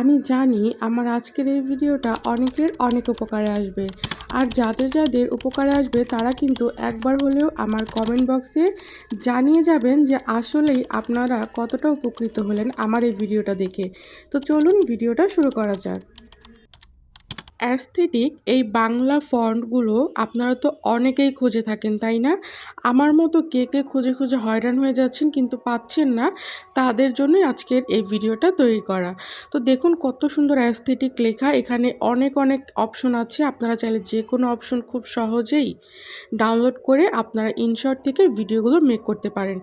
আমি জানি আমার আজকের এই ভিডিওটা অনেকের অনেক উপকারে আসবে। আর যাদের যাদের উপকারে আসবে তারা কিন্তু একবার হলেও আমার কমেন্ট বক্সে জানিয়ে যাবেন যে আসলেই আপনারা কতটা উপকৃত হলেন আমার এই ভিডিওটা দেখে। তো চলুন ভিডিওটা শুরু করা যাক। অ্যাস্থেটিক এই বাংলা ফন্টগুলো আপনারা তো অনেকেই খুঁজে থাকেন, তাই না? আমার মতো কে কে খুঁজে খুঁজে হয়রান হয়ে যাচ্ছেন কিন্তু পাচ্ছেন না, তাদের জন্যই আজকের এই ভিডিওটা তৈরি করা। তো দেখুন কত সুন্দর অ্যাস্থেটিক লেখা, এখানে অনেক অনেক অপশন আছে। আপনারা চাইলে যে কোনো অপশন খুব সহজেই ডাউনলোড করে আপনারা ইনশর্ট থেকে ভিডিওগুলো মেক করতে পারেন।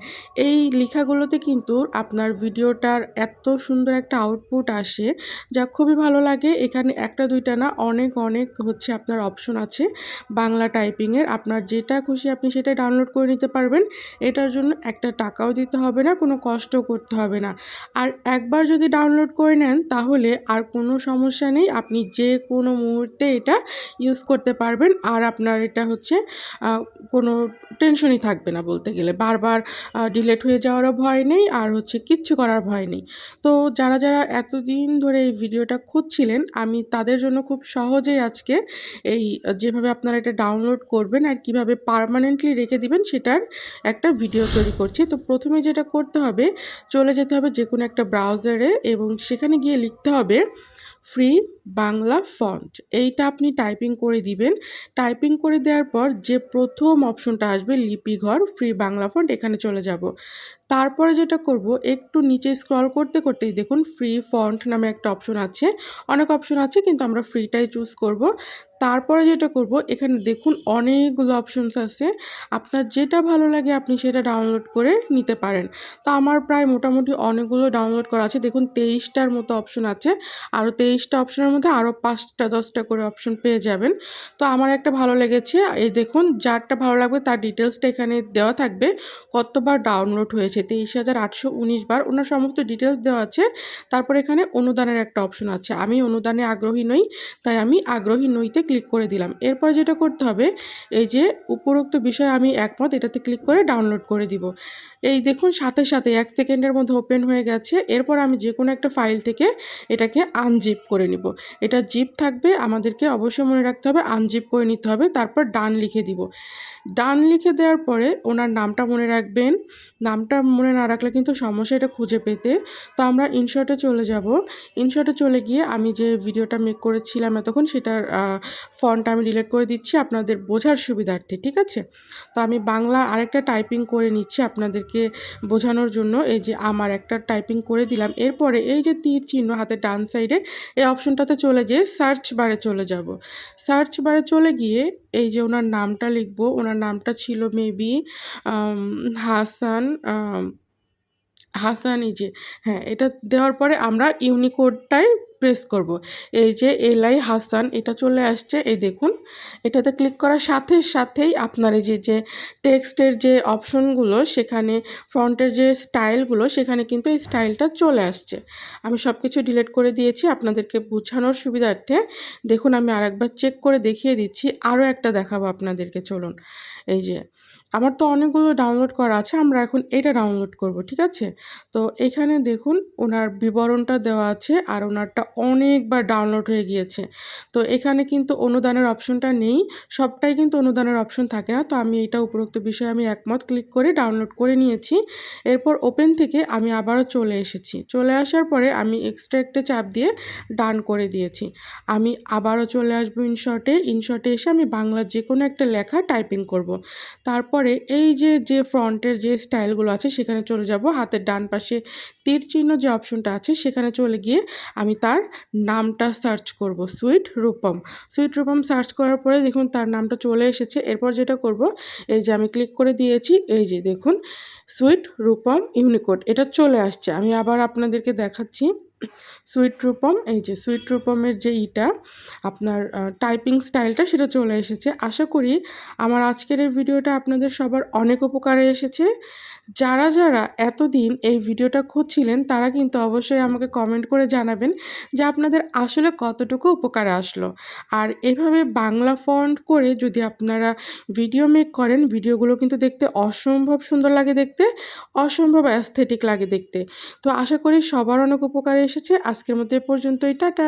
এই লেখাগুলোতে কিন্তু আপনার ভিডিওটার এত সুন্দর একটা আউটপুট আসে যা খুবই ভালো লাগে। এখানে একটা দুইটা না, অনেক অনেক হচ্ছে আপনার অপশন আছে বাংলা টাইপিংয়ের। আপনার যেটা খুশি আপনি সেটা ডাউনলোড করে নিতে পারবেন। এটার জন্য একটা টাকাও দিতে হবে না, কোনো কষ্টও করতে হবে না। আর একবার যদি ডাউনলোড করে নেন তাহলে আর কোনো সমস্যা নেই, আপনি যে কোনো মুহূর্তে এটা ইউজ করতে পারবেন। আর আপনার এটা হচ্ছে কোনো টেনশনই থাকবে না বলতে গেলে। বারবার ডিলেট হয়ে যাওয়ারও ভয় নেই, আর হচ্ছে কিচ্ছু করার ভয় নেই। তো যারা যারা এতদিন ধরে এই ভিডিওটা খুঁজছিলেন, আমি তাদের জন্য খুব সহজেই আজকে এই যেভাবে আপনারা এটা ডাউনলোড করবেন আর কিভাবে পার্মানেন্টলি রেখে দিবেন সেটার একটা ভিডিও তৈরি করছি। তো প্রথমে যেটা করতে হবে, চলে যেতে হবে যে কোনো একটা ব্রাউজারে এবং সেখানে গিয়ে লিখতে হবে ফ্রি বাংলা ফন্ট। এইটা আপনি টাইপিং করে দিবেন। টাইপিং করে দেওয়ার পর যে প্রথম অপশনটা আসবে লিপিঘর ফ্রি বাংলা ফন্ট, এখানে চলে যাব। তারপরে যেটা করব, একটু নিচে স্ক্রল করতে করতেই দেখুন ফ্রি ফন্ট নামে একটা অপশন আছে। অনেক অপশন আছে কিন্তু আমরা ফ্রিটাই চুজ করব। তারপরে যেটা করব, এখানে দেখুন অনেকগুলো অপশনস আছে। আপনার যেটা ভালো লাগে আপনি সেটা ডাউনলোড করে নিতে পারেন। তো আমার প্রায় মোটামুটি অনেকগুলো ডাউনলোড করা আছে। দেখুন 23টার মতো অপশন আছে। আরও 23টা অপশনের মধ্যে আরও 5টা 10টা করে অপশন পেয়ে যাবেন। তো আমার একটা ভালো লেগেছে, এই দেখুন যারটা ভালো লাগবে তার ডিটেলসটা এখানে দেওয়া থাকবে। কতবার ডাউনলোড হয়েছে 23,819 বার, ওনার সমস্ত ডিটেলস দেওয়া আছে। তারপর এখানে অনুদানের একটা অপশন আছে। আমি অনুদানে আগ্রহী নই, তাই আমি আগ্রহী নইতে ক্লিক করে দিলাম। এরপর যেটা করতে হবে, এই যে উপরোক্ত বিষয়ে আমি একমত, এটাতে ক্লিক করে ডাউনলোড করে দিব। এই দেখুন সাথে সাথে 1 সেকেন্ডের মধ্যে ওপেন হয়ে গেছে। এরপর আমি যে কোনো একটা ফাইল থেকে এটাকে আনজিপ করে নিব। এটা জিপ থাকবে, আমাদেরকে অবশ্যই মনে রাখতে হবে আনজিপ করে নিতে হবে। তারপর ডান লিখে দিব। ডান লিখে দেওয়ার পরে ওনার নামটা মনে রাখবেন। নামটা মনে না রাখলে কিন্তু সমস্যা এটা খুঁজে পেতে। তো আমরা ইনশর্টে চলে যাব। ইনশর্টে চলে গিয়ে আমি যে ভিডিওটা মেক করেছিলাম এতক্ষণ সেটার ফন্ট আমি ডিলিট করে দিচ্ছি আপনাদের বোঝার সুবিধার্থে, ঠিক আছে? তো আমি বাংলা আরেকটা টাইপিং করে নিচ্ছি আপনাদেরকে বোঝানোর জন্য। এই যে আমার একটা টাইপিং করে দিলাম। এরপরে এই যে তীর চিহ্ন হাতের ডান সাইডে, এই অপশনটাতে চলে যেয়ে সার্চ বারে চলে যাব। সার্চ বারে চলে গিয়ে এই যে ওনার নামটা লিখব। ওনার নামটা ছিল মেবি হাসান। হাসান, এই যে হ্যাঁ, এটা দেওয়ার পরে আমরা ইউনিকোডটাই প্রেস করব। এই যে এলআই হাসান এটা চলে আসছে, এই দেখুন। এটাতে ক্লিক করার সাথে সাথেই আপনার এই যে টেক্সটের যে অপশনগুলো, সেখানে ফন্টের যে স্টাইলগুলো, সেখানে কিন্তু এই স্টাইলটা চলে আসছে। আমি সব কিছু ডিলিট করে দিয়েছি আপনাদেরকে বোঝানোর সুবিধার্থে। দেখুন আমি আরেকবার চেক করে দেখিয়ে দিচ্ছি, আরও একটা দেখাবো আপনাদেরকে, চলুন। এই যে আমার তো অনেকগুলো ডাউনলোড করা আছে, আমরা এখন এটা ডাউনলোড করব, ঠিক আছে? তো এখানে দেখুন ওনার বিবরণটা দেওয়া আছে আর ওনারটা অনেকবার ডাউনলোড হয়ে গিয়েছে। তো এখানে কিন্তু অনুদানের অপশনটা নেই, সবটাই কিন্তু অনুদানের অপশন থাকে না। তো আমি এটা উপরোক্ত বিষয়ে আমি একমত ক্লিক করে ডাউনলোড করে নিয়েছি। এরপর ওপেন থেকে আমি আবারও চলে এসেছি। চলে আসার পরে আমি এক্সট্রা একটা চাপ দিয়ে ডান করে দিয়েছি। আমি আবারও চলে আসবো ইনশর্টে। ইনশর্টে এসে আমি বাংলার যে কোনো একটা লেখা টাইপিং করব। তারপরে এই যে ফ্রন্টের যে স্টাইলগুলো আছে সেখানে চলে যাব। হাতের ডান পাশে তীর চিহ্ন যে অপশনটা আছে সেখানে চলে গিয়ে আমি তার নামটা সার্চ করব, sweet Rupam. Sweet Rupam search করার পরে দেখুন তার নামটা চলে এসেছে। এরপর যেটা করব, এই যে আমি ক্লিক করে দিয়েছি, এই যে দেখুন সুইট রূপম ইউনিকোড এটা চলে আসছে। আমি আবার আপনাদেরকে দেখাচ্ছি। সুইট রূপম, এই যে সুইট রূপমের যে আপনার টাইপিং স্টাইলটা সেটা চলে এসেছে। আশা করি আমার আজকের এই ভিডিওটা আপনাদের সবার অনেক উপকারে এসেছে। যারা যারা এতদিন এই ভিডিওটা খুঁজছিলেন তারা কিন্তু অবশ্যই আমাকে কমেন্ট করে জানাবেন যে আপনাদের আসলে কতটুকু উপকারে আসলো। আর এভাবে বাংলা ফন্ট করে যদি আপনারা ভিডিও মেক করেন, ভিডিওগুলো কিন্তু দেখতে অসম্ভব সুন্দর লাগে দেখতে, অসম্ভব অ্যাস্থেটিক লাগে দেখতে। তো আশা করি সবার অনেক উপকারে এসেছে। আজকের মতো এ পর্যন্তই। টাটা।